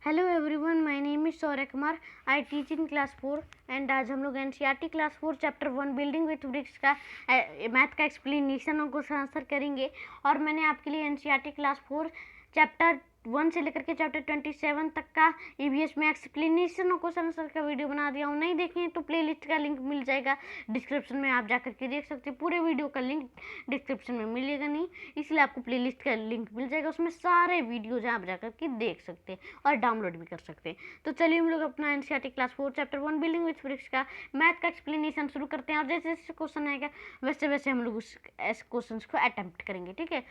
Hello everyone, my name is Saurya Kumar. I teach in class 4 and आज हम लोग NCERT class 4 chapter 1 building with bricks का math का explanation और क्वेश्चन आंसर करेंगे। और मैंने आपके लिए एनसीईआरटी क्लास 4 चैप्टर 1 से लेकर के चैप्टर 27 तक का ईवीएस में एक्सप्लेनेशन और क्वेश्चन आंसर का वीडियो बना दिया हूँ। नहीं देखें तो प्लेलिस्ट का लिंक मिल जाएगा डिस्क्रिप्शन में, आप जाकर के देख सकते हैं। पूरे वीडियो का लिंक डिस्क्रिप्शन में मिलेगा नहीं, इसलिए आपको प्लेलिस्ट का लिंक मिल जाएगा, उसमें सारे वीडियोज आप जाकर के देख सकते हैं और डाउनलोड भी कर सकते हैं। तो चलिए हम लोग अपना NCERT class 4 chapter 1 building with bricks का मैथ का एक्सप्लेनेशन शुरू करते हैं। और जैसे जैसे क्वेश्चन आएगा वैसे वैसे हम लोग उस क्वेश्चन को अटेम्प्ट करेंगे, ठीक है।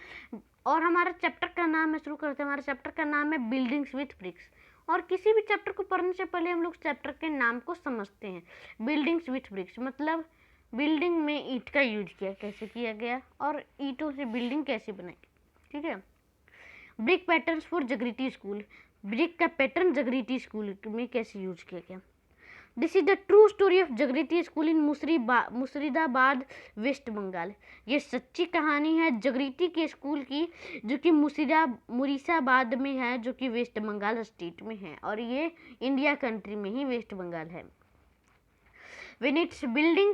और हमारा चैप्टर का नाम है, शुरू करते हैं। हमारे चैप्टर का नाम है बिल्डिंग्स विथ ब्रिक्स। और किसी भी चैप्टर को पढ़ने से पहले हम लोग चैप्टर के नाम को समझते हैं। बिल्डिंग्स विथ ब्रिक्स मतलब बिल्डिंग में ईंट का यूज किया कैसे किया गया और ईंटों से बिल्डिंग कैसे बनाई, ठीक है। Brick patterns for Jagriti school, brick का पैटर्न जगरीटी स्कूल में कैसे यूज किया गया। This is the true story of Jagriti school in Murshidabad West Bengal. ये सच्ची कहानी है जगरीती के स्कूल की, जो कि मुर्शिदाबाद में है, जो कि वेस्ट बंगाल स्टेट में है, और ये इंडिया कंट्री में ही वेस्ट बंगाल है। When its building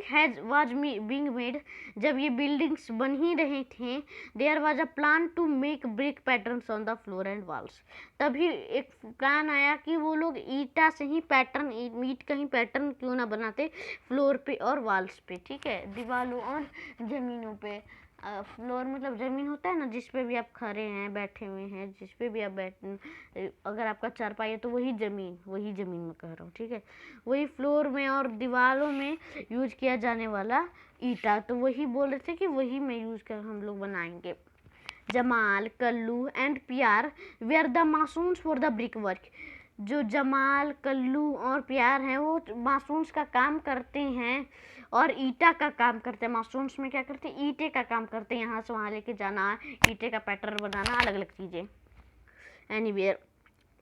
was being made, जब ये बिल्डिंग्स बन ही रहे थे, there was a plan to make brick patterns on the floor and walls। तभी एक प्लान आया कि वो लोग ईटा से ही पैटर्न, ईट का ही पैटर्न क्यों ना बनाते फ्लोर पे और वॉल्स पे, ठीक है, दीवारों और ज़मीनों पे। फ्लोर मतलब ज़मीन होता है ना, जिस पे भी आप खड़े हैं, बैठे हुए हैं, जिस पे भी आप अगर आपका चारपाई है तो वही ज़मीन में कह रहा हूँ, ठीक है। वही फ्लोर में और दीवारों में यूज किया जाने वाला ईटा, तो वही बोल रहे थे कि वही में यूज कर हम लोग बनाएंगे। Jamal, Kallu and Pyar were the masons for the brick work. जो जमाल, कल्लू और प्यार हैं वो मासून्स का काम करते हैं और ईटा का काम करते हैं। मासून्स में क्या करते हैं, ईटे का काम करते हैं, यहाँ से वहाँ लेके जाना, ईटे का पैटर्न बनाना, अलग अलग चीज़ें। Anywhere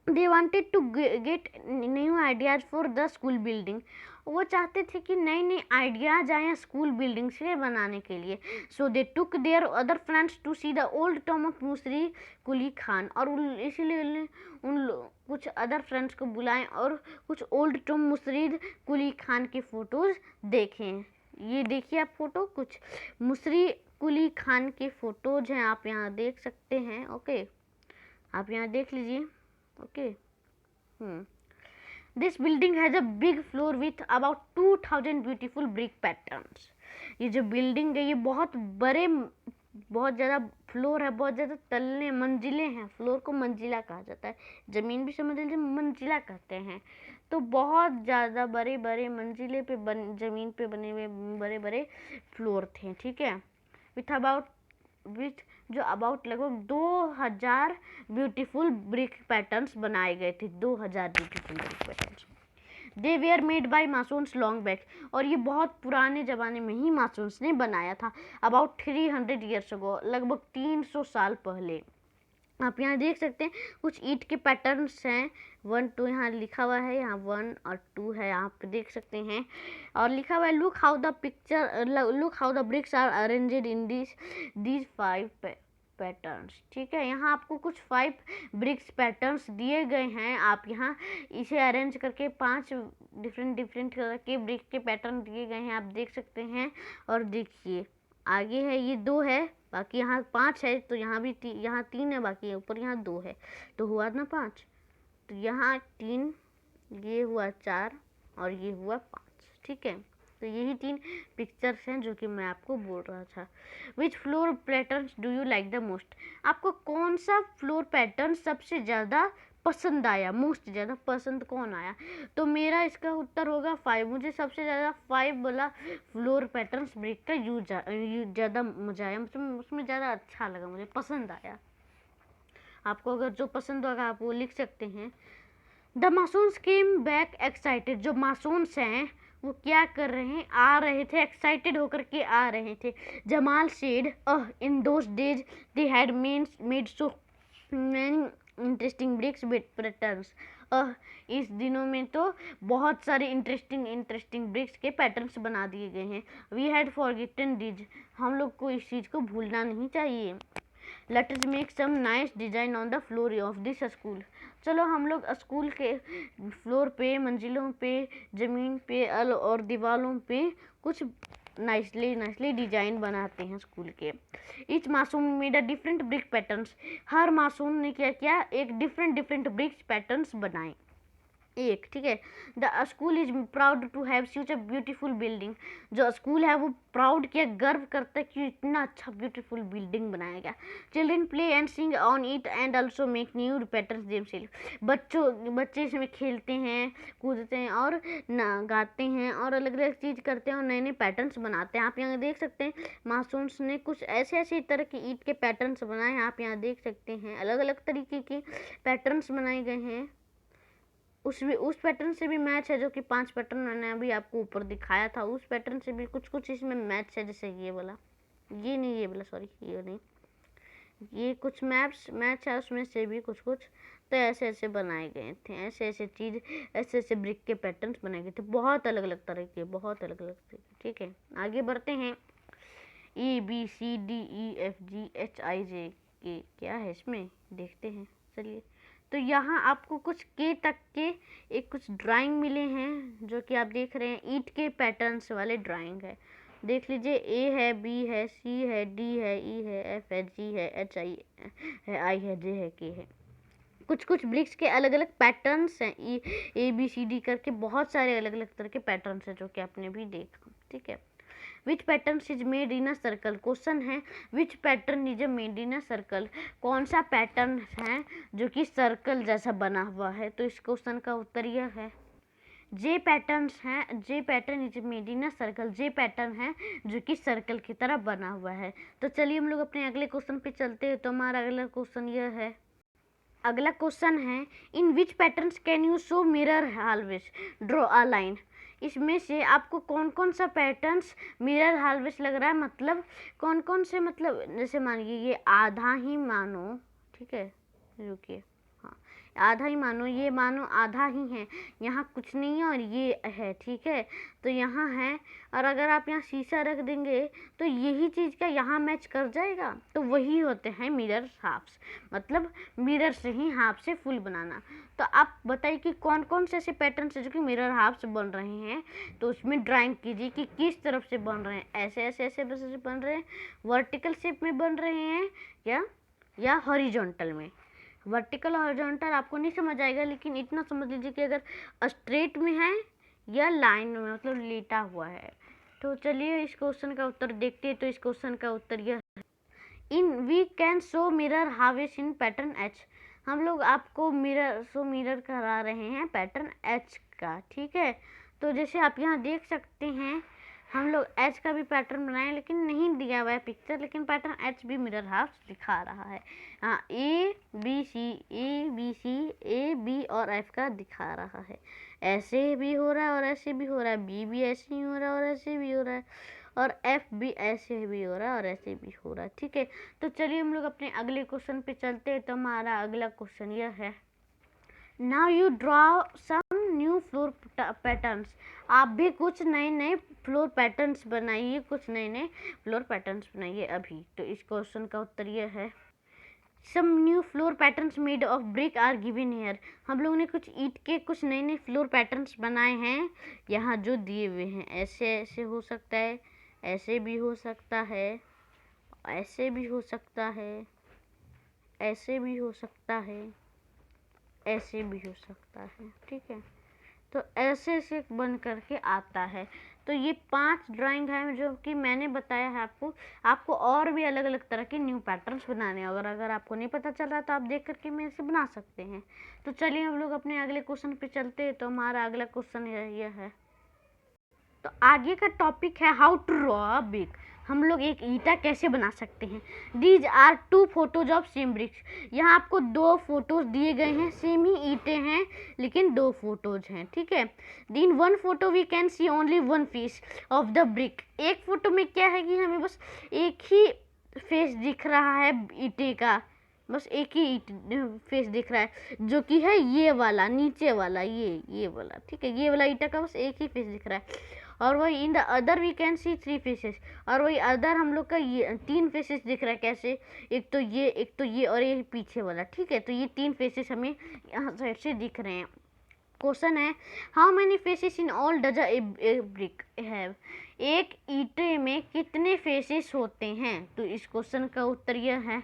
they wanted to get new ideas for the school building. वो चाहते थे कि नए नए आइडियाज आए स्कूल बिल्डिंग से बनाने के लिए। So they took their other friends to see the old tomb of Musri Quli Khan. और इसीलिए उन कुछ अदर फ्रेंड्स को बुलाएं और कुछ ओल्ड टॉम मुसरीद कुली खान की फ़ोटोज़ देखें। ये देखिए आप फ़ोटो, कुछ मुसरी कुली खान की फ़ोटोज़ हैं, आप यहाँ देख सकते हैं। ओके, आप यहाँ देख लीजिए। Okay, this building has a big floor with about 2000 beautiful brick patterns. ये जो बिल्डिंग है ये बहुत ज़्यादा फ्लोर है, बहुत ज़्यादा तल्ले मंजिलें हैं। फ्लोर को मंजिला कहा जाता है, ज़मीन भी समझ लीजिए मंजिला कहते हैं। तो बहुत ज़्यादा बड़े बड़े मंजिले पे ज़मीन पे बने हुए बड़े बड़े फ्लोर थे, ठीक है। जो अबाउट लगभग 2000 ब्यूटीफुल ब्रिक पैटर्न्स बनाए गए थे। 2000 beautiful brick patterns. They were made by masons long back. और ये बहुत पुराने ज़माने में ही मासून्स ने बनाया था, अबाउट 300 ईयर्स अगो, लगभग 300 साल पहले। आप यहाँ देख सकते हैं कुछ ईंट के पैटर्न्स हैं। 1 2 यहाँ लिखा हुआ है, यहाँ 1 और 2 है, यहाँ पे देख सकते हैं। और लिखा हुआ है look how the bricks are arranged in these 5 patterns, ठीक है। यहाँ आपको कुछ 5 ब्रिक्स पैटर्न्स दिए गए हैं। आप यहाँ इसे अरेंज करके 5 डिफरेंट कलर के ब्रिक के पैटर्न दिए गए हैं, आप देख सकते हैं। और देखिए आगे है, ये 2 है, बाकी यहाँ 5 है, तो यहाँ भी यहाँ 3 है, बाकी ऊपर यहाँ 2 है, तो हुआ ना 5। तो यहाँ 3, ये हुआ 4 और ये हुआ 5, ठीक है। तो यही 3 पिक्चर्स हैं जो कि मैं आपको बोल रहा था। विच floor patterns do you like the most. आपको कौन सा फ्लोर पैटर्न सबसे ज़्यादा पसंद आया, मोस्ट ज़्यादा पसंद कौन आया। तो मेरा इसका उत्तर होगा 5। मुझे सबसे ज़्यादा 5 वाला फ्लोर पैटर्न्स ब्रिक का यूज ज़्यादा मज़ा आया, उसमें ज़्यादा अच्छा लगा, मुझे पसंद आया। आपको अगर जो पसंद होगा आप वो लिख सकते हैं। The masons came back excited. जो मासून्स हैं वो क्या कर रहे हैं, आ रहे थे, एक्साइटेड होकर के आ रहे थे। Jamal said in those days they had made so many interesting bricks with patterns. इस दिनों में तो बहुत सारे इंटरेस्टिंग ब्रिक्स के पैटर्न्स बना दिए गए हैं। We had forgotten this. हम लोग को इस चीज़ को भूलना नहीं चाहिए। Let us make some nice design on the floor of this school. चलो हम लोग स्कूल के फ्लोर पे, मंजिलों पे, ज़मीन पे और दीवारों पे कुछ नाइसली डिजाइन बनाते हैं स्कूल के। Each mason made a different brick patterns. हर मासूम ने क्या किया, एक डिफरेंट ब्रिक्स पैटर्न्स बनाए। एक, ठीक है। The school is proud to have such a beautiful building. जो स्कूल है वो प्राउड किया, गर्व करता है कि इतना अच्छा ब्यूटीफुल बिल्डिंग बनाया गया। Children play and sing on it and also make new patterns themselves. बच्चे इसमें खेलते हैं, कूदते हैं और गाते हैं और अलग अलग चीज़ करते हैं और नए नए पैटर्न्स बनाते हैं। आप यहाँ देख सकते हैं मासूम्स ने कुछ ऐसे तरह की ईट के पैटर्न्स बनाए हैं। आप यहाँ देख सकते हैं अलग अलग तरीके के पैटर्न्स बनाए गए हैं। उस पैटर्न से भी मैच है, जो कि 5 पैटर्न मैंने अभी आपको ऊपर दिखाया था, उस पैटर्न से भी कुछ इसमें मैच है। जैसे ये वाला, ये वाला सॉरी, ये नहीं, ये कुछ मैच है उसमें से भी कुछ तो ऐसे बनाए गए थे। ऐसे ब्रिक के पैटर्न्स बनाए गए थे, बहुत अलग अलग तरह के, बहुत अलग अलग तरीके। ठीक है, आगे बढ़ते हैं। ABCDEFGHIJ के क्या है इसमें, देखते हैं। चलिए, तो यहाँ आपको कुछ के तक के एक कुछ ड्राइंग मिले हैं, जो कि आप देख रहे हैं ईट के पैटर्न्स वाले ड्राइंग है। देख लीजिए, ए है, बी है, सी है, डी है, ई है, एफ है, जी है, एच आई है, आई है, जे है, के है। कुछ ब्रिक्स के अलग अलग पैटर्न्स हैं। ABCD करके बहुत सारे अलग अलग तरह के पैटर्न्स हैं, जो कि आपने भी देखा। ठीक है, which pattern is made in a circle. Question है which pattern is made in a circle. कौन सा पैटर्न है जो कि सर्कल जैसा बना हुआ है। तो इस क्वेश्चन का उत्तर यह है जे पैटर्न्स हैं। J pattern is made in a circle. J pattern है जो कि सर्कल की तरह बना हुआ है। तो चलिए हम लोग अपने अगले क्वेश्चन पे चलते हैं। तो हमारा अगला क्वेश्चन यह है, अगला क्वेश्चन है in which patterns can you show mirror halves draw a line. इसमें से आपको कौन कौन सा पैटर्न्स मिरर हाल्वेज लग रहा है, मतलब कौन कौन से, मतलब जैसे मानिए ये आधा ही मानो, ठीक है, रुकिए, हाँ, आधा ही मानो, ये मानो आधा ही है, यहाँ कुछ नहीं है और ये है, ठीक है, तो यहाँ है। और अगर आप यहाँ शीशा रख देंगे तो यही चीज़ का यहाँ मैच कर जाएगा। तो वही होते हैं मिरर हाफ्स, मतलब मिरर से ही हाफ से फुल बनाना। तो आप बताइए कि कौन कौन से ऐसे पैटर्न है जो कि मिरर हाफ्स बन रहे हैं। तो उसमें ड्राइंग कीजिए कि किस तरफ से बन रहे हैं। ऐसे बन रहे हैं, वर्टिकल शेप में बन रहे हैं या हॉरिजॉन्टल में। वर्टिकल और हॉरिजॉन्टल आपको नहीं समझ आएगा, लेकिन इतना समझ लीजिए कि अगर स्ट्रेट में है या लाइन में, मतलब लेटा हुआ है। तो चलिए इस क्वेश्चन का उत्तर देखते हैं। तो इस क्वेश्चन का उत्तर यह है, इन वी कैन शो मिरर हावेस इन पैटर्न एच। हम लोग आपको मिरर करा रहे हैं पैटर्न एच का। ठीक है, तो जैसे आप यहाँ देख सकते हैं हम लोग एच का भी पैटर्न बनाए, लेकिन नहीं दिया हुआ है पिक्चर, लेकिन पैटर्न एच भी मिरर हाफ दिखा रहा है। हाँ, A B C A B और एफ का दिखा रहा है। ऐसे भी हो रहा है और ऐसे भी हो रहा है, बी भी ऐसे ही हो रहा है और ऐसे भी हो रहा है, और एफ भी ऐसे भी हो रहा है और ऐसे भी हो रहा है। ठीक है, तो चलिए हम लोग अपने अगले क्वेश्चन पे चलते हैं। तो हमारा अगला क्वेश्चन यह है, now you draw some new floor patterns. आप भी कुछ नए फ्लोर पैटर्न्स बनाइए, कुछ नए फ्लोर पैटर्न्स बनाइए अभी। तो इस क्वेश्चन का उत्तर यह है, some new floor patterns made of brick are given here. हम लोगों ने कुछ ईंट के कुछ नए फ्लोर पैटर्न्स बनाए हैं, यहाँ जो दिए हुए हैं। ऐसे हो सकता है, ऐसे भी हो सकता है, ऐसे भी हो सकता है, ऐसे भी हो सकता है, ऐसे भी हो सकता है। ठीक है, तो ऐसे बन करके आता है। तो ये 5 ड्राइंग है जो कि मैंने बताया है आपको और भी अलग अलग तरह के न्यू पैटर्न्स बनाने हैं। अगर आपको नहीं पता चल रहा तो आप देख करके मेरे से बना सकते हैं। तो चलिए हम लोग अपने अगले क्वेश्चन पे चलते हैं। तो हमारा अगला क्वेश्चन यह है, तो आगे का टॉपिक है हाउ टू ड्रॉ ब्रिक। हम लोग एक ईटा कैसे बना सकते हैं। These are 2 photos of same bricks. यहाँ आपको 2 फोटोज दिए गए हैं, सेम ही ईंटें हैं लेकिन 2 फोटोज हैं। ठीक है, in 1 photo we can see only 1 face of the brick. एक फोटो में क्या है कि हमें बस एक ही फेस दिख रहा है ईंटे का, बस एक ही फेस दिख रहा है, जो कि है ये वाला, नीचे वाला, ये वाला। ठीक है, ये वाला ईंटा का बस एक ही फेस दिख रहा है। और वही in the other we can see 3 faces, और वही अदर हम लोग का ये 3 फेसेस दिख रहा है। कैसे? एक तो ये और ये पीछे वाला, ठीक है। तो ये 3 फेसेस हमें यहाँ साइड से दिख रहे हैं। क्वेश्चन है how many faces in all does a brick have, एक ईंटे में कितने फेसेस होते हैं? तो इस क्वेश्चन का उत्तर यह है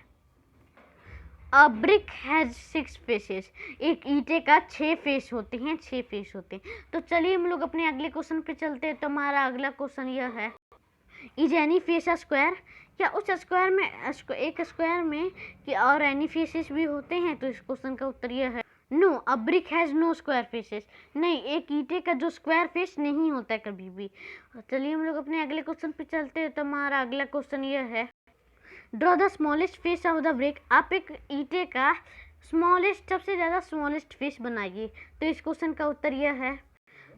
अ ब्रिक हैज 6 फेसेस, एक ईंटे का 6 फेस होते हैं, 6 फेस होते हैं। तो चलिए हम लोग अपने अगले क्वेश्चन पे चलते हैं। तो हमारा अगला क्वेश्चन यह है is any face a square, क्या उस स्क्वायर में एक स्क्वायर में कि और एनी फेसेस भी होते हैं? तो इस क्वेश्चन का उत्तर यह है no a brick has no square faces, नहीं, एक ईंटे का जो स्क्वायर फेस नहीं होता है कभी भी। चलिए हम लोग अपने अगले क्वेश्चन पे चलते हैं। तो हमारा अगला क्वेश्चन यह है draw the smallest face of the brick, आप एक ईंटे का स्मॉलेस्ट सबसे ज़्यादा स्मॉलेस्ट फेस बनाइए। तो इस क्वेश्चन का उत्तर यह है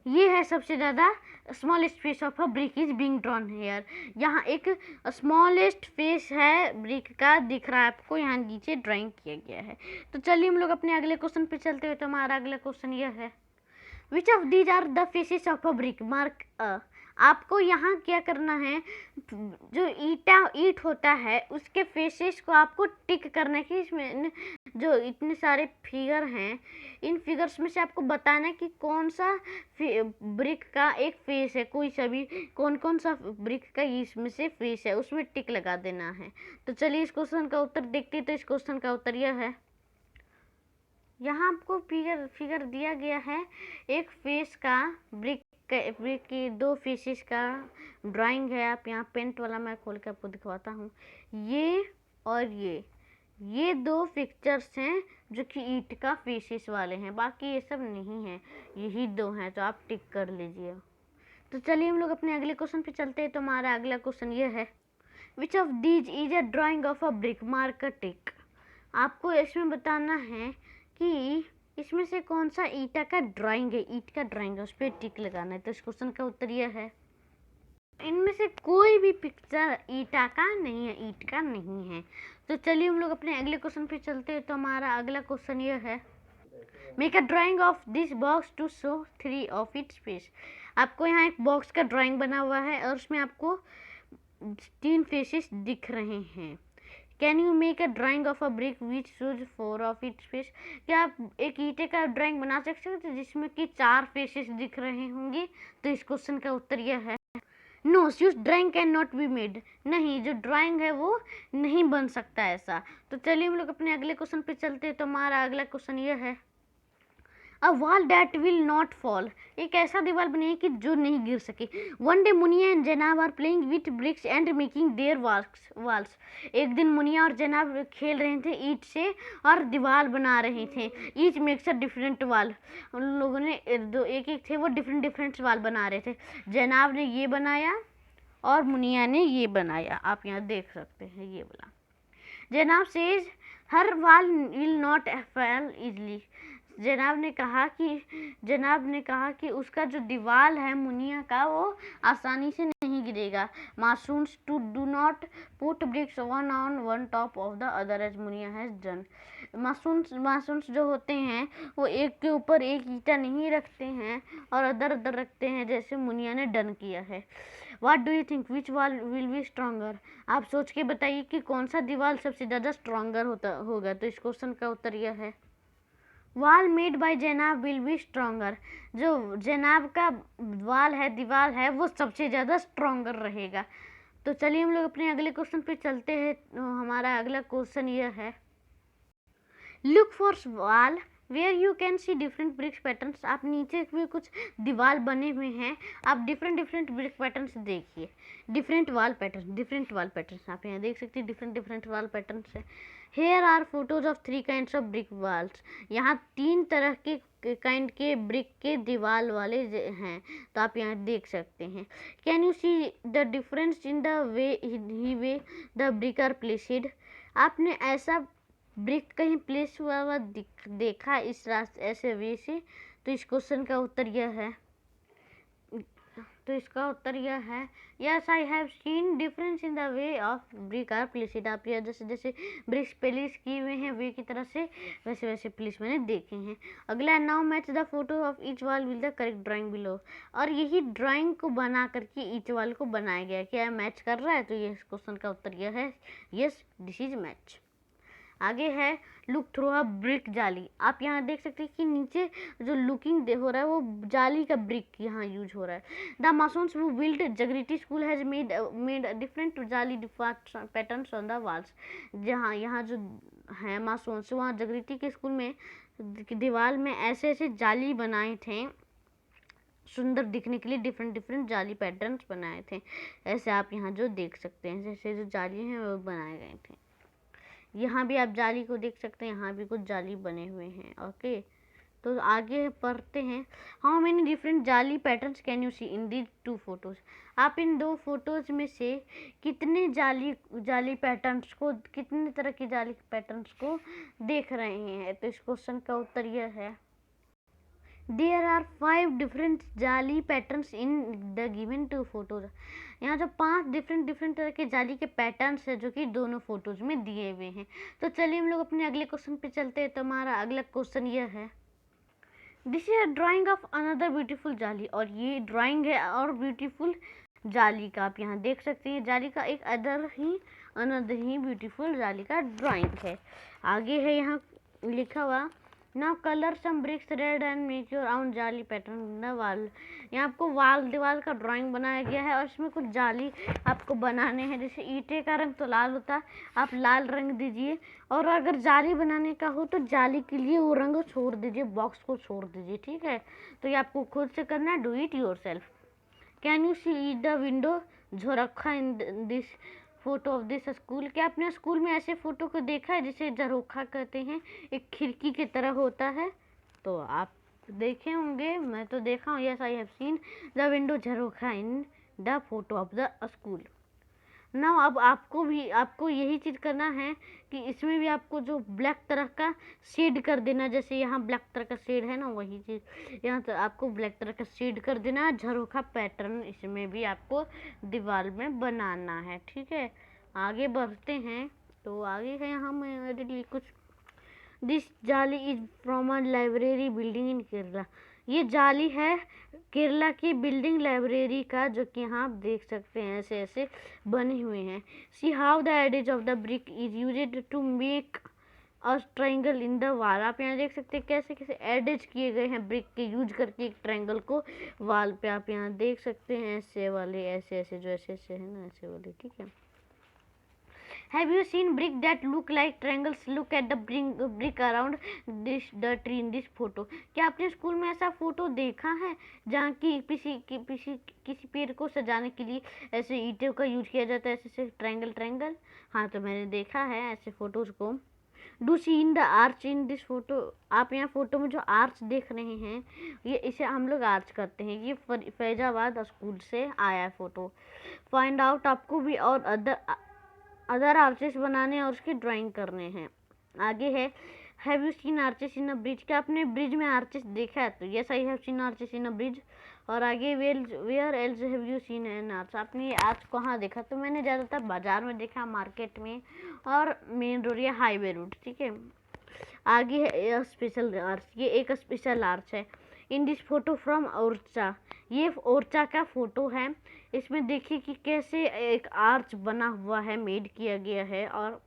ये है सबसे ज़्यादा smallest face of a brick is being drawn here, यहाँ एक स्मॉलेस्ट फेस है ब्रिक का दिख रहा है आपको, यहाँ नीचे ड्राइंग किया गया है। तो चलिए हम लोग अपने अगले क्वेश्चन पे चलते हैं। तो हमारा अगला क्वेश्चन यह है which of these are the faces of a brick, mark a, आपको यहाँ क्या करना है, जो ईंट होता है उसके फेसेस को आपको टिक करना है कि इसमें जो इतने सारे फिगर हैं, इन फिगर्स में से आपको बताना है कि कौन सा ब्रिक का एक फेस है, कोई सा भी कौन कौन सा ब्रिक का इसमें से फेस है, उसमें टिक लगा देना है। तो चलिए इस क्वेश्चन का उत्तर देखते हैं। तो इस क्वेश्चन का उत्तर यह है यहाँ आपको फिगर दिया गया है एक फेस का, ब्रिक के 2 फेसेस का ड्राइंग है। आप यहाँ पेंट वाला मैं खोल के आपको दिखवाता हूँ, ये और ये 2 पिक्चर्स हैं जो कि ईंट का फेसेस वाले हैं, बाकी ये सब नहीं है, यही 2 हैं। तो आप टिक कर लीजिए। तो चलिए हम लोग अपने अगले क्वेश्चन पे चलते हैं। तो हमारा अगला क्वेश्चन ये है which of these is a drawing of a brick, mark a tick, आपको इसमें बताना है कि इसमें से कौन सा ईंट का ड्राइंग है, उस पर टिक लगाना है। तो इस क्वेश्चन का उत्तर यह है इनमें से कोई भी पिक्चर ईंट का नहीं है। तो चलिए हम लोग अपने अगले क्वेश्चन पे चलते हैं। तो हमारा अगला क्वेश्चन यह है make a drawing of this box to show 3 of its face, आपको यहाँ एक बॉक्स का ड्राइंग बना हुआ है और उसमें आपको 3 फेसेस दिख रहे हैं। Can you make a drawing of a brick which shows 4 of its face, क्या आप एक ईंटे का ड्राइंग बना सकते हो जिसमें कि 4 फेसेस दिख रहे होंगे? तो इस क्वेश्चन का उत्तर यह है no such drawing can not be made, नहीं, जो ड्राइंग है वो नहीं बन सकता ऐसा। तो चलिए हम लोग अपने अगले क्वेश्चन पे चलते हैं। तो हमारा अगला क्वेश्चन यह है a wall that will not fall, एक ऐसा दीवार बनाइए कि जो नहीं गिर सके। One day Munia and Janab are playing with bricks and making their walls, एक दिन मुनिया और जनाब खेल रहे थे ईंट से और दीवार बना रहे थे। Each makes a different wall, उन लोगों ने एक थे वो डिफरेंट वॉल बना रहे थे। जनाब ने ये बनाया और मुनिया ने ये बनाया, आप यहाँ देख सकते हैं ये वाला। जनाब says her wall will not fall easily, जनाब ने कहा कि उसका जो दीवार है मुनिया का वो आसानी से नहीं गिरेगा। Masons to do not put bricks one on one top of the other as Munia has done, masons जो होते हैं वो एक के ऊपर एक ईंटा नहीं रखते हैं और अदर रखते हैं जैसे मुनिया ने डन किया है। What do you think which wall will be stronger, आप सोच के बताइए कि कौन सा दीवार सबसे ज़्यादा स्ट्रॉन्गर होगा? तो इस क्वेश्चन का उत्तर यह है वॉल मेड बाय जनाब विल बी स्ट्रॉन्गर, जो जनाब का दीवार है वो सबसे ज़्यादा स्ट्रॉन्गर रहेगा। तो चलिए हम लोग अपने अगले क्वेश्चन पे चलते हैं। हमारा अगला क्वेश्चन यह है look for wall where you can see different bricks patterns, आप नीचे भी कुछ दीवार बने हुए हैं, आप डिफरेंट ब्रिक पैटर्न्स देखिए, डिफरेंट वॉल पैटर्न्स आप यहाँ देख सकते हैं, डिफरेंट वॉल पैटर्न्स है। Here are photos of 3 kinds of brick walls, यहाँ 3 तरह के काइंड के ब्रिक के दीवार वाले हैं, तो आप यहाँ देख सकते हैं। Can you see the difference in the way the brick are placed, आपने ऐसा ब्रिक कहीं प्लेस हुआ देखा इस रास्ते ऐसे वे से? तो इस क्वेश्चन का उत्तर यह है तो इसका उत्तर यह है, yes I have seen difference in the way of brick are placed. आप यह जैसे जैसे ब्रिक्स प्लेस किए हुए हैं वे की तरह से वैसे वैसे प्लेस मैंने देखे हैं। अगला, now match the photo of each wall with the correct drawing below. और यही ड्राइंग को बना करके ईच वॉल को बनाया गया। क्या मैच कर रहा है? तो ये क्वेश्चन का उत्तर यह है, यस दिस इज मैच। आगे है, लुक थ्रू अ ब्रिक जाली। आप यहाँ देख सकते हैं कि नीचे जो लुकिंग हो रहा है वो जाली का ब्रिक यहाँ यूज हो रहा है। The masons who built Jagriti school has made different जाली पैटर्न्स ऑन द वॉल्स। जहाँ यहाँ जो है मासोन्स, वहाँ जगरीटी के स्कूल में दीवार में ऐसे ऐसे जाली बनाए थे, सुंदर दिखने के लिए डिफरेंट डिफरेंट जाली पैटर्न्स बनाए थे। ऐसे आप यहाँ जो देख सकते हैं, जैसे जो जाली हैं वो बनाए गए थे। यहाँ भी आप जाली को देख सकते हैं, यहाँ भी कुछ जाली बने हुए हैं। ओके, तो आगे पढ़ते हैं। हाउ मेनी डिफरेंट जाली patterns can you see in these two photos. आप इन दो फोटोज में से कितने जाली पैटर्न्स को, कितने तरह की जाली पैटर्न्स को देख रहे हैं? तो इस क्वेश्चन का उत्तर यह है, देयर आर 5 डिफरेंट जाली patterns in the given 2 photos. यहाँ जो 5 डिफरेंट तरह के जाली के पैटर्न्स है जो कि दोनों फोटोज में दिए हुए हैं। तो चलिए हम लोग अपने अगले क्वेश्चन पे चलते हैं। तो हमारा अगला क्वेश्चन यह है, this is a drawing of another beautiful जाली। और ये ड्राइंग है और ब्यूटीफुल जाली का। आप यहाँ देख सकते हैं जाली का एक अनदर ही ब्यूटीफुल जाली का ड्राइंग है। आगे है यहाँ लिखा हुआ, now colour some bricks red and make your own जाली पैटर्न इन द वॉल। यहाँ आपको दीवार का ड्राइंग बनाया गया है और इसमें कुछ जाली आपको बनाने हैं। जैसे ईंटे का रंग तो लाल होता है, आप लाल रंग दीजिए। और अगर जाली बनाने का हो तो जाली के लिए वो रंग छोड़ दीजिए, बॉक्स को छोड़ दीजिए। ठीक है, तो ये आपको खुद से करना है, do it yourself. Can you see the window jharokha in this photo of this school. क्या आपने स्कूल में ऐसे फोटो को देखा है जिसे झरोखा कहते हैं, एक खिड़की की तरह होता है? तो आप देखे होंगे, मैं तो देखा हूँ। Yes I have seen the window jharokha in the photo of the school. Now अब आपको यही चीज़ करना है कि इसमें भी आपको जो ब्लैक तरह का शेड कर देना, जैसे यहाँ ब्लैक तरह का शेड है ना, वही चीज़ यहाँ तो आपको ब्लैक तरह का शेड कर देना। झरोखा पैटर्न इसमें भी आपको दीवार में बनाना है। ठीक है, आगे बढ़ते हैं। तो आगे है यहाँ मैं कुछ, दिस जाली is from a library building in Kerala. ये जाली है केरला की बिल्डिंग लाइब्रेरी का, जो कि यहाँ आप देख सकते हैं ऐसे ऐसे बने हुए हैं। See how the edges of the brick is used to make a triangle in the wall. आप यहाँ देख सकते हैं कैसे कैसे एडेज किए गए हैं ब्रिक के यूज करके एक ट्रायंगल को वॉल पे। आप यहाँ देख सकते हैं ऐसे वाले, ऐसे ऐसे जो ऐसे ऐसे है ना, ऐसे वाले। ठीक है, Have you seen brick that look like triangles? Look at the brick around the tree in this photo. क्या आपने स्कूल में ऐसा फोटो देखा है जहाँ की किसी पेड़ को सजाने के लिए ऐसे ईंटों का यूज किया जाता है, ऐसे ट्रायंगल? हाँ, तो मैंने देखा है ऐसे फोटोज को। Do see in the arch in this photo. आप यहाँ फोटो में जो आर्च देख रहे हैं, ये इसे हम लोग आर्च करते हैं। ये फैजाबाद स्कूल से आया है फोटो। फाइंड आउट, आपको भी और अदर आर्चेस बनाने और उसकी ड्राइंग करने हैं। आगे है, have you seen arches in a bridge. क्या आपने ब्रिज में आर्चेस देखा है? तो yes I have seen arches in a bridge. और आगे where else have you seen an arch. आपने ये आर्च कहाँ देखा? तो मैंने ज़्यादातर बाजार में देखा, मार्केट में और मेन रोड या हाईवे रोड। ठीक है, आगे है स्पेशल आर्च। ये एक स्पेशल आर्च है। इन दिस फोटो फ्रॉम ओरछा। ये ओरछा का फोटो है। इसमें देखिए कि कैसे एक आर्च बना हुआ है, मेड किया गया है। और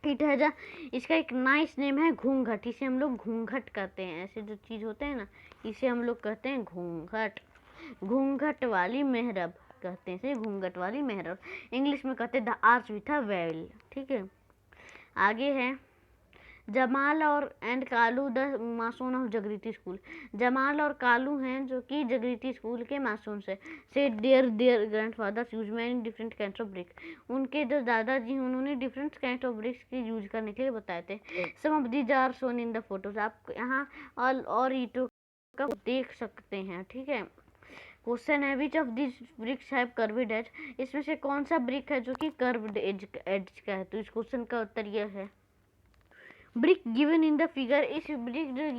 इट है जा, इसका एक नाइस नेम है घूंघट। इसे हम लोग घूंघट कहते हैं। ऐसे जो चीज़ होते हैं ना, इसे हम लोग कहते हैं घूंघट। घूंघट वाली मेहरब कहते हैं इसे, घूंघट वाली मेहरब। इंग्लिश में कहते हैं the arch with a well. ठीक है, आगे है जमाल और and Kalu the mason of Jagriti school. Jamal और कालू हैं जो कि जगरीती स्कूल के मासून से their grandfathers use many different kinds of brick. उनके जो दादाजी हैं उन्होंने डिफरेंट काइंड ऑफ ब्रिक्स के यूज करने के लिए बताए थे। Some of these are shown in the photos. आप यहाँ और ईंटों का देख सकते हैं। ठीक है, क्वेश्चन है which of this bricks have curved edge. इसमें से कौन सा ब्रिक है जो कि कर्व्ड एज का है? तो इस क्वेश्चन का उत्तर यह है, brick given in the figure, इस ब्रिक जो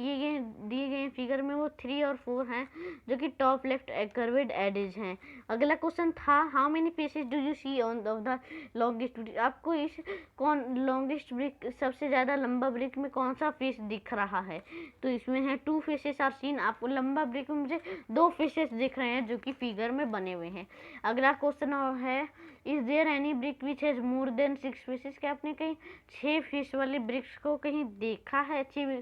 दिए गए फिगर में वो 3 और 4 हैं जो कि टॉप लेफ्ट कर्वेड एडेज हैं। अगला क्वेश्चन था how many faces do you see on of the longest brick, आपको इस कौन लॉन्गेस्ट ब्रिक सबसे ज़्यादा लंबा ब्रिक में कौन सा फेस दिख रहा है, तो इसमें है 2 फेसेस आर सीन, आपको लंबा ब्रिक में मुझे 2 फेसेस दिख रहे हैं जो कि फिगर में बने हुए हैं। अगला क्वेश्चन है is there any brick which has more than 6 faces, क्या आपने कहीं 6 फेस वाले ब्रिक्स को कहीं देखा है, 6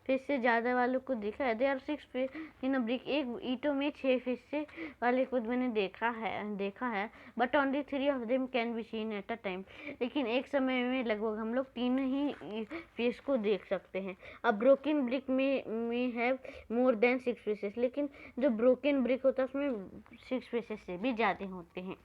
फेस से ज़्यादा वालों को देखा है। There 6 face in a brick, एक ईंटों में 6 फेस से वाले को मैंने देखा है but only 3 of them can be seen at a time, लेकिन एक समय में लगभग हम लोग 3 ही फेस को देख सकते हैं। अब ब्रोकन ब्रिक में है मोर देन 6 फेसेस, लेकिन जो ब्रोकन ब्रिक होता है उसमें 6 फेसेस से भी ज़्यादा होते हैं।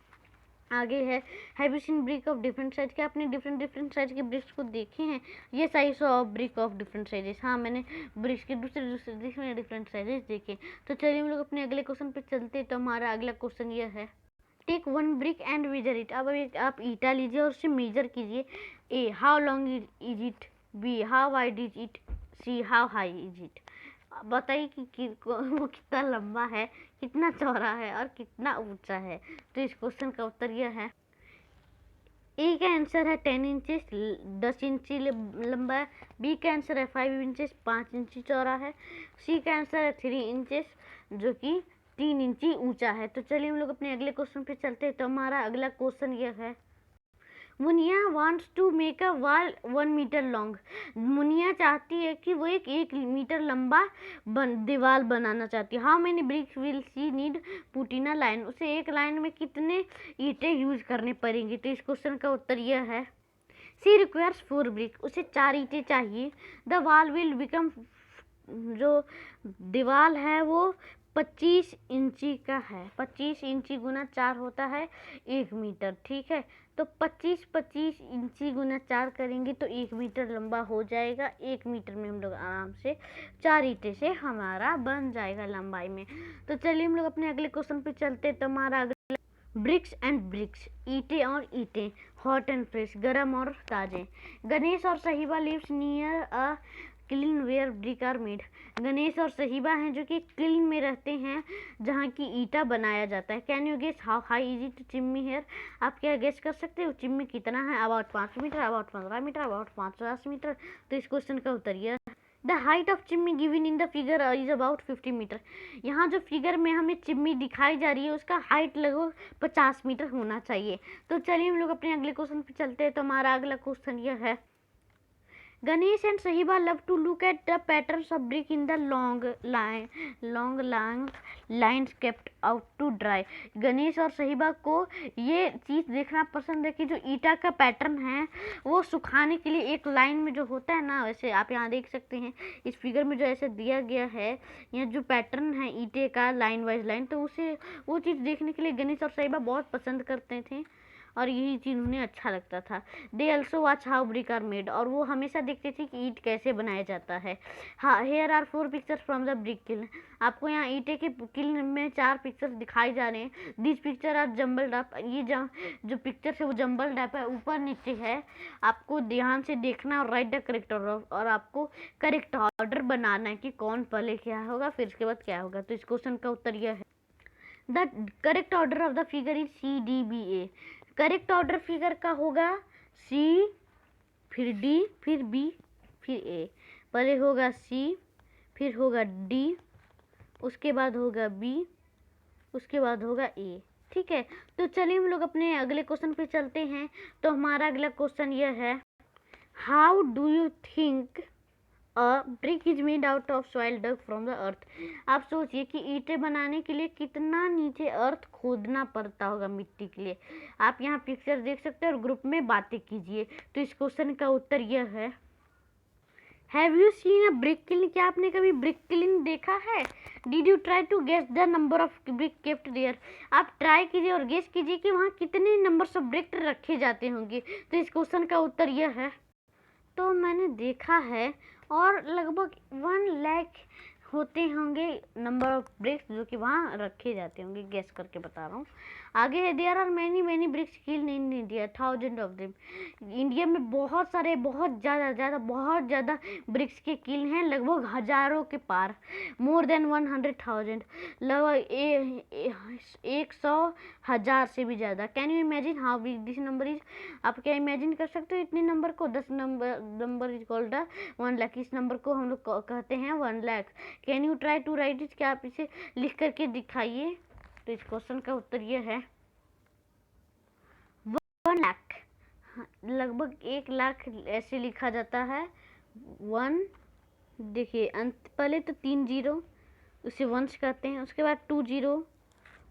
आगे है have you scene brick of different size, क्या आपने डिफरेंट साइज के ब्रिक्स को देखे हैं, ये size of brick of different sizes, हाँ मैंने ब्रिक्स के दूसरे डिफरेंट साइजेस देखे। तो चलिए हम लोग अपने अगले क्वेश्चन पे चलते हैं। तो हमारा अगला क्वेश्चन ये है take 1 brick and measure it, अब आप ईटा लीजिए और उसे मेजर कीजिए। A how long is it, B how wide is it, C how high is it, बताइए कि वो कितना लंबा है, कितना चौड़ा है और कितना ऊंचा है। तो इस क्वेश्चन का उत्तर यह है ए का आंसर है 10 इंचेस 10 इंची लंबा है, बी का आंसर है 5 इंचेस 5 इंची चौड़ा है, सी का आंसर है 3 इंचेस जो कि 3 इंची ऊंचा है। तो चलिए हम लोग अपने अगले क्वेश्चन पे चलते हैं। तो हमारा अगला क्वेश्चन यह है Munia wants to make a wall 1 metre long, Munia चाहती है कि वो एक मीटर लंबा दीवार बनाना चाहती है। How many BRICS will she need put in a line, उसे एक लाइन में कितने ईंटें यूज करने पड़ेंगी। तो इस क्वेश्चन का उत्तर यह है सी रिक्वायर्स 4 ब्रिक, उसे 4 ईंटें चाहिए। द वॉल विल बिकम, जो दीवार है वो 25 इंची का है, 25 इंची गुना 4 होता है 1 मीटर, ठीक है। तो 25 इंची गुना 4 करेंगे तो 1 मीटर लंबा हो जाएगा। 1 मीटर में हम लोग आराम से 4 ईंटें से हमारा बन जाएगा लंबाई में। तो चलिए हम लोग अपने अगले क्वेश्चन पे चलते। तो हमारा अगला ब्रिक्स एंड ब्रिक्स, ईंटें और ईंटें, हॉट एंड फ्रेश, गर्म और ताजे। गणेश और Sahiba lives near a kiln where brick are made, Ganesh और सहीबा हैं जो कि क्लीन में रहते हैं जहाँ की ईटा बनाया जाता है। Can you guess how high is it chimney here, आप क्या गेस कर सकते हो चिम्मी कितना है, about 5 metre, about 15 metre, about 50 metre. तो इस क्वेश्चन का उत्तर यह the height of chimney given in the figure is about 50 metre, यहाँ जो फिगर में हमें चिम्मी दिखाई जा रही है उसका हाइट लगभग 50 मीटर होना चाहिए। तो चलिए हम लोग अपने अगले क्वेश्चन पे चलते हैं। तो हमारा अगला क्वेश्चन यह है Ganesh and Sahiba love to look at the patterns of brick in the long lines kept out to dry. Ganesh और सहीबा को ये चीज़ देखना पसंद है कि जो ईटा का पैटर्न है वो सुखाने के लिए एक लाइन में जो होता है ना, वैसे आप यहाँ देख सकते हैं इस फिगर में जो ऐसे दिया गया है, यह जो पैटर्न है ईटे का लाइन वाइज लाइन, तो उसे वो चीज़ देखने के लिए गणेश और सहीबा बहुत पसंद करते थे और यही चीज़ उन्हें अच्छा लगता था। They also watch how brick are made, और वो हमेशा देखते थे कि ईंट कैसे बनाया जाता है। हाँ, here are 4 pictures from the brick kiln, आपको यहाँ ईंटे के किल्न में 4 पिक्चर्स दिखाई जा रहे हैं। This picture are jumble up, ये जो पिक्चर है वो जम्बल अप है, ऊपर नीचे है, आपको ध्यान से देखना और राइट द करेक्ट ऑर्डर, और आपको करेक्ट ऑर्डर बनाना है कि कौन पहले क्या होगा फिर इसके बाद क्या होगा। तो इस क्वेश्चन का उत्तर यह है the correct order of the figure is CDBA, correct order figure का होगा C, फिर D, फिर B, फिर A, पहले होगा C, फिर होगा D, उसके बाद होगा B, उसके बाद होगा A, ठीक है। तो चलिए हम लोग अपने अगले क्वेश्चन पे चलते हैं। तो हमारा अगला क्वेश्चन यह है how do you think brick is made out of soil dug from the earth, आप सोचिए कि ईंटें बनाने के लिए कितना नीचे अर्थ खोदना पड़ता होगा मिट्टी के लिए। आप यहाँ पिक्चर देख सकते हैं और ग्रुप में बातें कीजिए। तो इस क्वेश्चन का उत्तर यह है have you seen a brick kiln, क्या आपने कभी ब्रिक किल्न देखा है। Did you try to guess the number of brick kept there, आप ट्राई कीजिए और गेस कीजिए कि वहाँ कितने नंबर्स ऑफ ब्रिक रखे जाते होंगे। तो इस क्वेश्चन का उत्तर यह है तो मैंने देखा है और लगभग 1 लाख होते होंगे नंबर ऑफ ब्रिक्स जो कि वहाँ रखे जाते होंगे, गेस करके बता रहा हूँ। आगे है there are many bricks killed in India, 1000 of them. India में बहुत सारे, बहुत ज़्यादा ब्रिक्स के किल हैं, लगभग हजारों के पार, मोर देन 100,000, लगभग 100,000 से भी ज़्यादा। Can you imagine how big this number is? आप क्या इमेजिन कर सकते हो इतने नंबर को? 10 नंबर इज कॉल्ड 1 लाख। इस नंबर को हम लोग कहते हैं 1 lakh. Can you try to write it? क्या आप इसे लिख करके दिखाइए? तो इस क्वेश्चन का उत्तर ये है 1 लाख। लगभग 1 लाख ऐसे लिखा जाता है। 1, देखिए अंत पहले तो 3 जीरो, उसे वंश कहते हैं, उसके बाद 2 जीरो,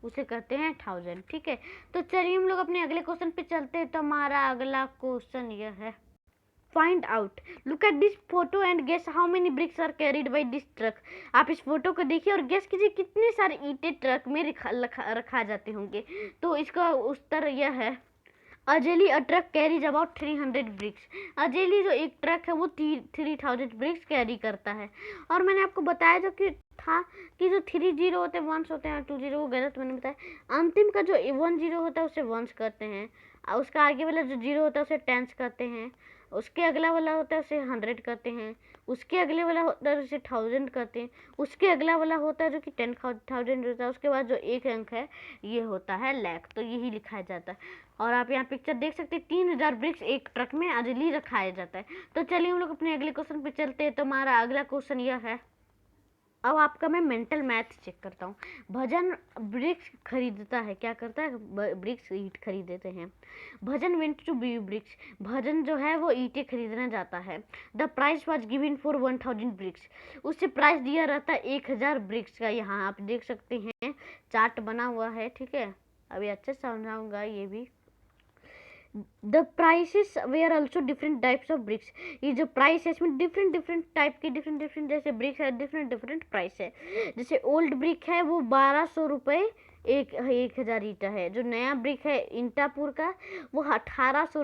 उसे कहते हैं 1000। ठीक है, तो चलिए हम लोग अपने अगले क्वेश्चन पे चलते हैं। तो हमारा अगला क्वेश्चन यह है, find out, look at this photo and guess how many bricks are carried by this truck. आप इस फोटो को देखिए और गेस कीजिए कितने सारे ईंटें ट्रक में रखा जाते होंगे। तो इसका उत्तर यह है, अजेली अ ट्रक कैरीज अबाउट 300 ब्रिक्स। अजेली जो एक ट्रक है वो 3000 ब्रिक्स कैरी करता है। और मैंने आपको बताया जो कि था कि जो 3 जीरो होते हैं वंश होते हैं और 2 जीरो वो गलत मैंने बताया। अंतिम का जो 1 जीरो होता है उसे वंश कहते हैं, और उसका आगे वाला जो जीरो होता है उसे टेंस कहते हैं, उसके अगला वाला होता है उसे 100 कहते हैं, उसके अगले वाला होता है उसे 1000 कहते हैं, उसके अगला वाला होता है जो कि 10,000 होता है, उसके बाद जो एक अंक है ये होता है लाख। तो यही लिखा जाता है। और आप यहाँ पिक्चर देख सकते हैं 3000 ब्रिक्स एक ट्रक में अजली रखाया जाता है। तो चलिए हम लोग अपने अगले क्वेश्चन पे चलते हैं। तो हमारा अगला क्वेश्चन यह है, अब आपका मैं मेंटल मैथ चेक करता हूँ। भजन ब्रिक्स खरीदता है, क्या करता है? ब्रिक्स ईंट खरीदते हैं। Bhajan went to buy bricks, Bhajan जो है वो ईंटें खरीदना जाता है। The price was given for 1000 bricks, उससे प्राइस दिया रहता है 1000 ब्रिक्स का। यहाँ आप देख सकते हैं चार्ट बना हुआ है। ठीक है, अभी अच्छे समझाऊंगा ये भी। The prices were also different types of bricks, ये जो प्राइस है इसमें डिफरेंट टाइप के डिफरेंट जैसे ब्रिक्स है, डिफरेंट प्राइस है। जैसे ओल्ड ब्रिक है वो 1200 रुपये 1000 ईंटा है। जो नया ब्रिक है इंटापुर का वो 1800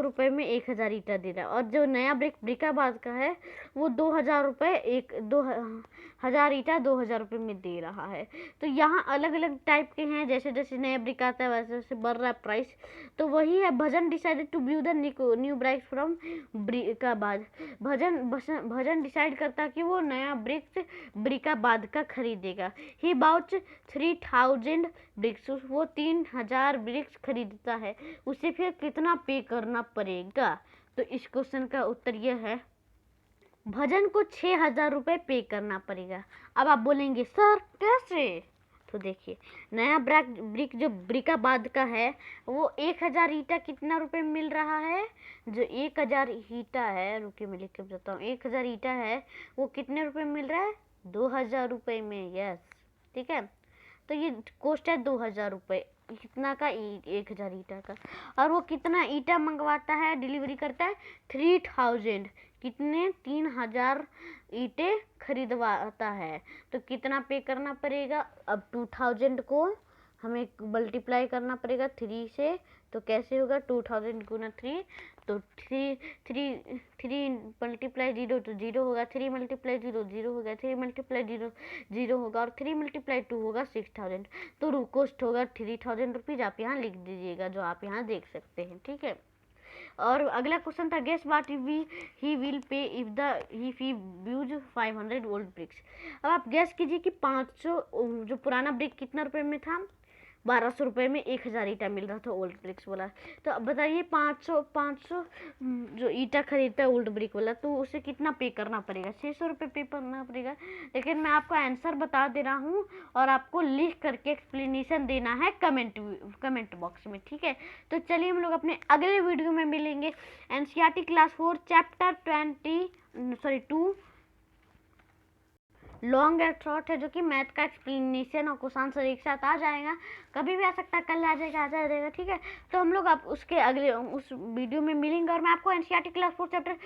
रुपये में 1000 ईंटा दे रहा है। और जो नया ब्रिक ब्रिकाबाद का है वो 2000 रुपये 2000 ईंटा 2000 रुपये में दे रहा है। तो यहाँ अलग अलग टाइप के हैं, जैसे जैसे नया ब्रिक आता है वैसे वैसे बढ़ रहा है प्राइस। तो वही है, Bhajan decided to view the new bricks from Brickabad. Bhajan decide करता है कि वो नया ब्रिक्स ब्रिकाबाद का खरीदेगा। ही बाउच 3000 ब्रिक्स, वो 3000 ब्रिक्स खरीदता है। उसे फिर कितना पे करना पड़ेगा? तो इस क्वेश्चन का उत्तर यह है, भजन को 6000 रुपये पे करना पड़ेगा। अब आप बोलेंगे सर कैसे? तो देखिए, नया ब्रिक जो ब्रिकाबाद का है वो 1000 ईंटा कितना रुपए में मिल रहा है? जो 1000 ईंटा है, रुकिए मैं लिख के बताता हूँ, 1000 ईंटा है वो कितने रुपए में मिल रहा है? 2000 रुपये में। यस, ठीक है, तो ये कॉस्ट है 2000 रुपये, कितना का? 1000 ईंटा का। और वो कितना ईंटा मंगवाता है, डिलीवरी करता है? 3000, कितने? 3000 ईंटें खरीदवाता है। तो कितना पे करना पड़ेगा? अब 2000 को हमें मल्टीप्लाई करना पड़ेगा 3 से। तो कैसे होगा? 2000 गुना 3, तो 3 मल्टीप्लाई 0 तो 0 होगा, 3 मल्टीप्लाई 0 0 होगा, 3 मल्टीप्लाई 0 0 होगा, और 3 मल्टीप्लाई 2 होगा 6000। तो कॉस्ट होगा 3000 रुपीज़। आप यहाँ लिख दीजिएगा जो आप यहाँ देख सकते हैं। ठीक है, और अगला क्वेश्चन था, guess what he will pay if he use 500 old bricks. अब आप गेस कीजिए कि 500 जो पुराना ब्रिक कितना रुपए में था? 1200 रुपये में 1000 ईंटा मिल रहा था ओल्ड ब्रिक्स वाला। तो अब बताइए 500 जो ईंटा खरीदता है ओल्ड ब्रिक वाला, तो उसे कितना पे करना पड़ेगा? 600 रुपये पे करना पड़ेगा। लेकिन मैं आपको आंसर बता दे रहा हूँ और आपको लिख करके एक्सप्लेनेशन देना है कमेंट बॉक्स में। ठीक है, तो चलिए हम लोग अपने अगले वीडियो में मिलेंगे। NCERT class 4 chapter 2 long and short है, जो कि मैथ का एक्सप्लेनेशन और क्वेश्चन आंसर एक साथ आ जाएगा। कभी भी आ सकता है, कल आ जाएगा। ठीक है, तो हम लोग आप उसके अगले उस वीडियो में मिलेंगे और मैं आपको एनसीईआरटी क्लास 4 चैप्टर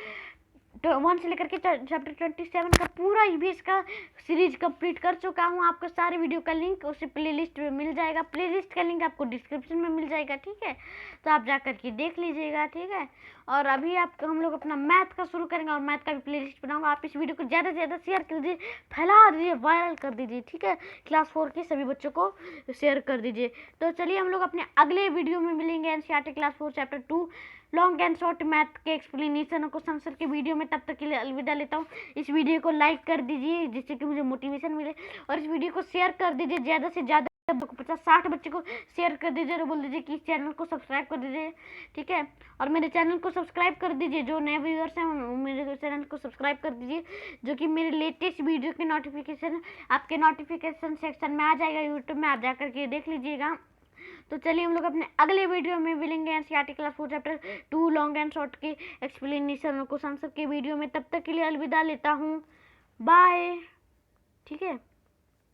1 से लेकर के चैप्टर 27 का पूरा ईवीएस का सीरीज कंप्लीट कर चुका हूँ। आपको सारे वीडियो का लिंक उसी प्लेलिस्ट में मिल जाएगा। प्लेलिस्ट का लिंक आपको डिस्क्रिप्शन में मिल जाएगा, ठीक है। तो आप जा करके देख लीजिएगा, ठीक है। और अभी हम लोग अपना मैथ का शुरू करेंगे और मैथ का भी प्लेलिस्ट बनाऊंगा। आप इस वीडियो को ज़्यादा से ज़्यादा शेयर कर दीजिए, फैला दीजिए, वायरल कर दीजिए, ठीक है। क्लास 4 के सभी बच्चों को शेयर कर दीजिए। तो चलिए हम लोग अपने अगले वीडियो में मिलेंगे NCERT class 4 chapter 2 long and short math के एक्सप्लेनेशन और क्वेश्चन आंसर के वीडियो में। तब तक के लिए अलविदा लेता हूँ। इस वीडियो को लाइक कर दीजिए जिससे कि मुझे मोटिवेशन मिले, और इस वीडियो को शेयर कर दीजिए ज़्यादा से ज़्यादा, 50-60 बच्चे को शेयर कर दीजिए और बोल दीजिए कि इस चैनल को सब्सक्राइब कर दीजिए, ठीक है। और मेरे चैनल को सब्सक्राइब कर दीजिए, जो नए व्यूअर्स हैं मेरे चैनल को सब्सक्राइब कर दीजिए, जो कि मेरे लेटेस्ट वीडियो के नोटिफिकेशन आपके नोटिफिकेशन सेक्शन में आ जाएगा यूट्यूब में, आप जा करके देख लीजिएगा। तो चलिए हम लोग अपने अगले वीडियो में मिलेंगे NCERT class 4 chapter 2 long and short के एक्सप्लेनेशन और क्वेश्चन आंसर के वीडियो में। तब तक के लिए अलविदा लेता हूँ, बाय, ठीक है।